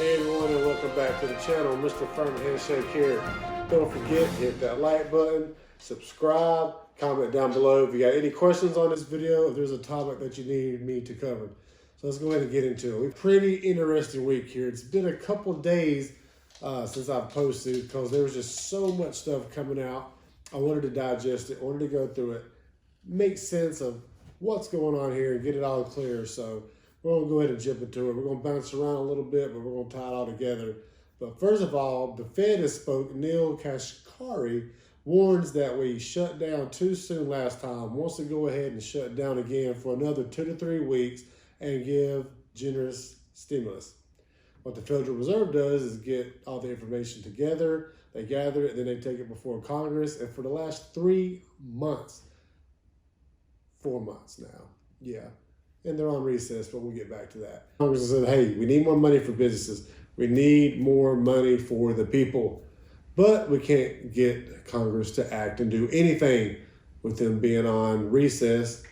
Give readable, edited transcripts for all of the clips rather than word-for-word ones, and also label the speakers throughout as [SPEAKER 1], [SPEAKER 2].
[SPEAKER 1] Hey everyone, and welcome back to the channel. Mr. Firm Handshake here. Don't forget to hit that like button, subscribe, comment down below if you got any questions on this video, if there's a topic that you need me to cover. So let's go ahead and get into it. Pretty interesting week here. It's been a couple days since I've posted because there was just so much stuff coming out. I wanted to digest it, wanted to go through it, make sense of what's going on here and get it all clear. So we're going to go ahead and jump into it. We're going to bounce around a little bit, but we're going to tie it all together. But first of all, the Fed has spoke. Neel Kashkari warns that we shut down too soon last time, wants to go ahead and shut down again for another 2 to 3 weeks and give generous stimulus. What the Federal Reserve does is get all the information together, they gather it, then they take it before Congress. And for the last 3 months, 4 months now, yeah, and they're on recess, but we'll get back to that. Congress said, hey, we need more money for businesses. We need more money for the people. But we can't get Congress to act and do anything with them being on recess,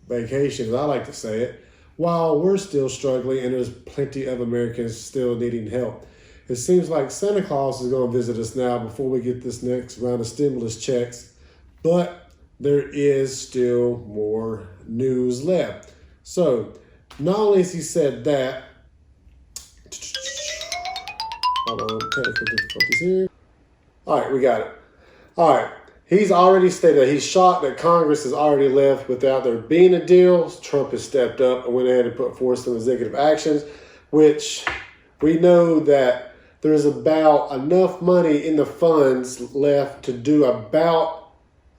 [SPEAKER 1] vacation, as I like to say it, while we're still struggling and there's plenty of Americans still needing help. It seems like Santa Claus is going to visit us now before we get this next round of stimulus checks. But there is still more news left. So, not only has he said that, hold on, technical difficulties here. All right, we got it. All right, he's already stated that he's shocked that Congress has already left without there being a deal. Trump has stepped up and went ahead and put forth some executive actions, which we know that there's about enough money in the funds left to do about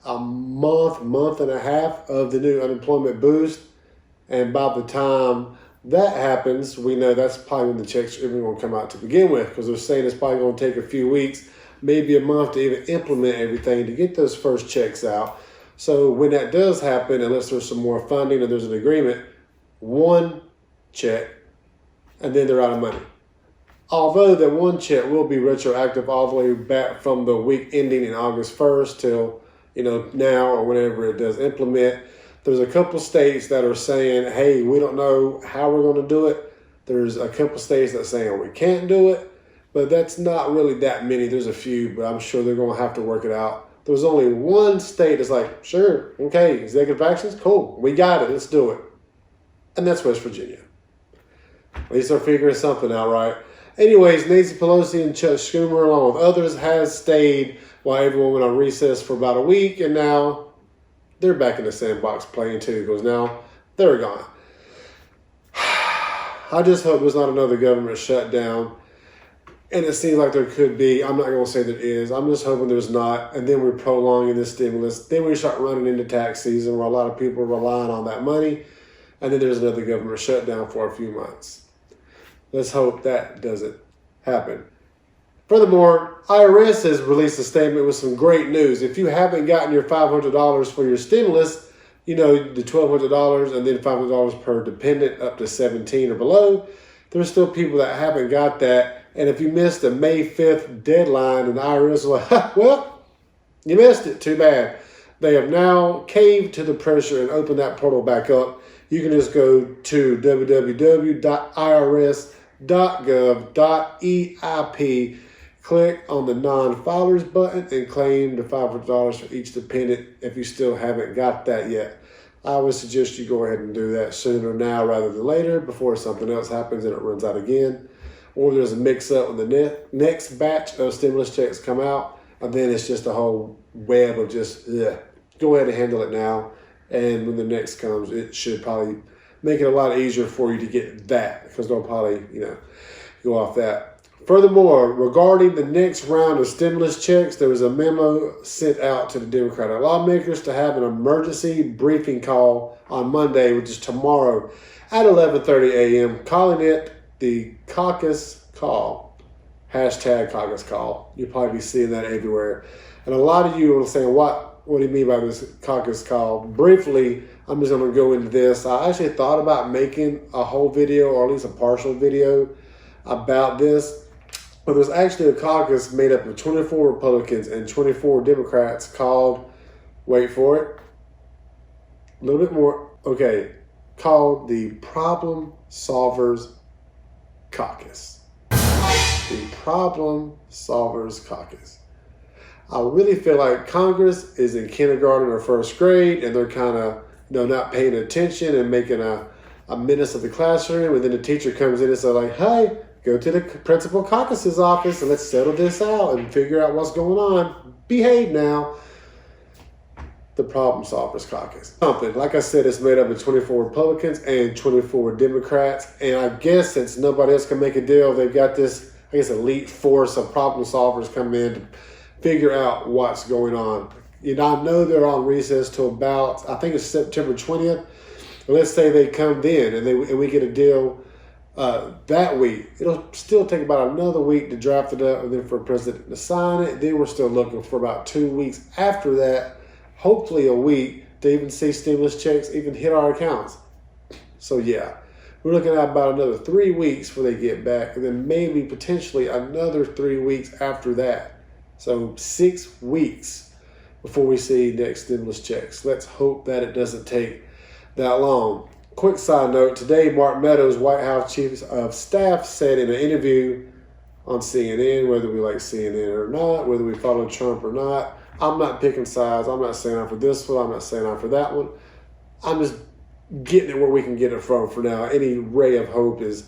[SPEAKER 1] a month and a half of the new unemployment boost. And by the time that happens, we know that's probably when the checks are even going to come out to begin with, because they're saying it's probably going to take a few weeks, maybe a month to even implement everything to get those first checks out. So when that does happen, unless there's some more funding and there's an agreement, one check, and then they're out of money. Although that one check will be retroactive all the way back from the week ending in August 1st till now or whenever it does implement. There's a couple states that are saying, hey, we don't know how we're going to do it. There's a couple states that are saying we can't do it, but that's not really that many. There's a few, but I'm sure they're going to have to work it out. There's only one state that's like, sure, okay, executive actions, cool, we got it, let's do it. And that's West Virginia. At least they're figuring something out, right? Anyways, Nancy Pelosi and Chuck Schumer, along with others, has stayed while everyone went on recess for about a week, and now they're back in the sandbox playing too, because now they're gone. I just hope there's not another government shutdown, and it seems like there could be. I'm not going to say there is. I'm just hoping there's not, and then we're prolonging this stimulus. Then we start running into tax season where a lot of people are relying on that money, and then there's another government shutdown for a few months. Let's hope that doesn't happen. Furthermore, IRS has released a statement with some great news. If you haven't gotten your $500 for your stimulus, the $1,200 and then $500 per dependent up to 17 or below, there's still people that haven't got that. And if you missed the May 5th deadline, and the IRS was like, well, you missed it, too bad. They have now caved to the pressure and opened that portal back up. You can just go to www.irs.gov.eip, click on the non-filers button, and claim the $500 for each dependent if you still haven't got that yet. I would suggest you go ahead and do that sooner now rather than later, before something else happens and it runs out again. Or there's a mix-up when the next batch of stimulus checks come out, and then it's just a whole web of just, go ahead and handle it now. And when the next comes, it should probably make it a lot easier for you to get that, because they'll probably, go off that. Furthermore, regarding the next round of stimulus checks, there was a memo sent out to the Democratic lawmakers to have an emergency briefing call on Monday, which is tomorrow at 11:30 a.m., calling it the caucus call, #caucus call. You'll probably be seeing that everywhere. And a lot of you are saying, what do you mean by this caucus call? Briefly, I'm just going to go into this. I actually thought about making a whole video, or at least a partial video, about this. But there's actually a caucus made up of 24 Republicans and 24 Democrats called, wait for it, a little bit more, called the Problem Solvers Caucus. the Problem Solvers Caucus. I really feel like Congress is in kindergarten or first grade, and they're kind of, not paying attention and making a menace of the classroom. And then the teacher comes in and says, like, hey, go to the principal caucus's office and let's settle this out and figure out what's going on. Behave now. The Problem Solvers Caucus. Like I said, it's made up of 24 Republicans and 24 Democrats. And I guess since nobody else can make a deal, they've got this, elite force of problem solvers come in to figure out what's going on. I know they're on recess till about, I think it's September 20th. Let's say they come then and we get a deal that week. It'll still take about another week to draft it up and then for a president to sign it. Then we're still looking for about 2 weeks after that, hopefully a week, to even see stimulus checks even hit our accounts. So yeah, we're looking at about another 3 weeks before they get back, and then maybe potentially another 3 weeks after that. So 6 weeks before we see next stimulus checks. Let's hope that it doesn't take that long. Quick side note, today Mark Meadows, White House Chief of Staff, said in an interview on CNN, whether we like CNN or not, whether we follow Trump or not, I'm not picking sides. I'm not saying I'm for this one. I'm not saying I'm for that one. I'm just getting it where we can get it from for now. Any ray of hope is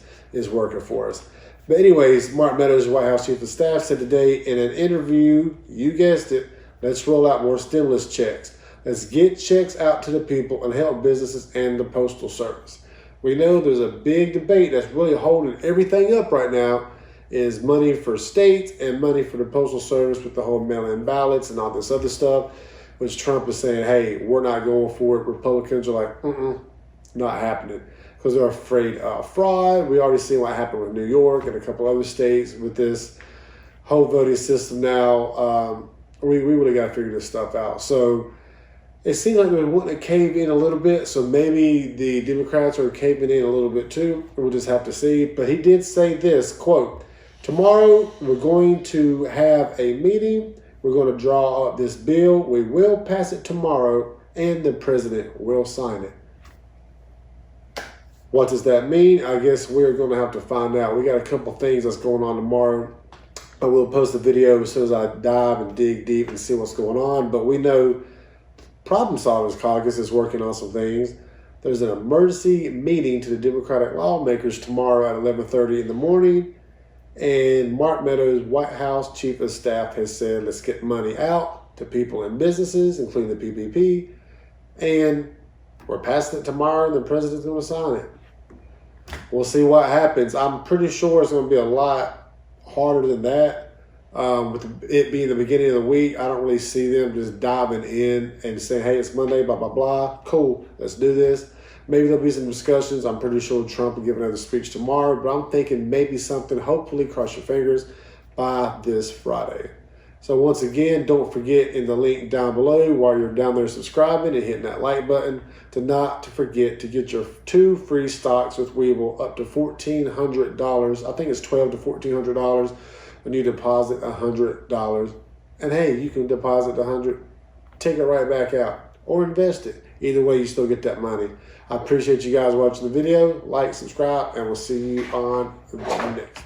[SPEAKER 1] working for us. But anyways, Mark Meadows, White House Chief of Staff, said today in an interview, you guessed it, let's roll out more stimulus checks. Let's get checks out to the people and help businesses and the Postal Service. We know there's a big debate that's really holding everything up right now, is money for states and money for the Postal Service with the whole mail-in ballots and all this other stuff, which Trump is saying, hey, we're not going for it. Republicans are like, not happening, because they're afraid of fraud. We already seen what happened with New York and a couple other states with this whole voting system now. We really got to figure this stuff out. So it seems like they're wanting to cave in a little bit, so maybe the Democrats are caving in a little bit too. We'll just have to see. But he did say this, quote, tomorrow we're going to have a meeting. We're going to draw up this bill. We will pass it tomorrow, and the president will sign it. What does that mean? I guess we're going to have to find out. We got a couple things that's going on tomorrow. I will post a video as soon as I dive and dig deep and see what's going on. But we know Problem Solvers Caucus is working on some things. There's an emergency meeting to the Democratic lawmakers tomorrow at 11:30 in the morning. And Mark Meadows, White House Chief of Staff, has said, let's get money out to people and businesses, including the PPP. And we're passing it tomorrow, and the president's going to sign it. We'll see what happens. I'm pretty sure it's going to be a lot harder than that. With it being the beginning of the week, I don't really see them just diving in and saying, hey, it's Monday, blah, blah, blah. Cool, let's do this. Maybe there'll be some discussions. I'm pretty sure Trump will give another speech tomorrow, but I'm thinking maybe something, hopefully, cross your fingers, by this Friday. So once again, don't forget in the link down below while you're down there subscribing and hitting that like button to forget to get your 2 free stocks with Webull up to $1,400. I think it's $1,200 to $1,400 when you deposit $100. And hey, you can deposit $100, take it right back out, or invest it. Either way, you still get that money. I appreciate you guys watching the video. Like, subscribe, and we'll see you on the next.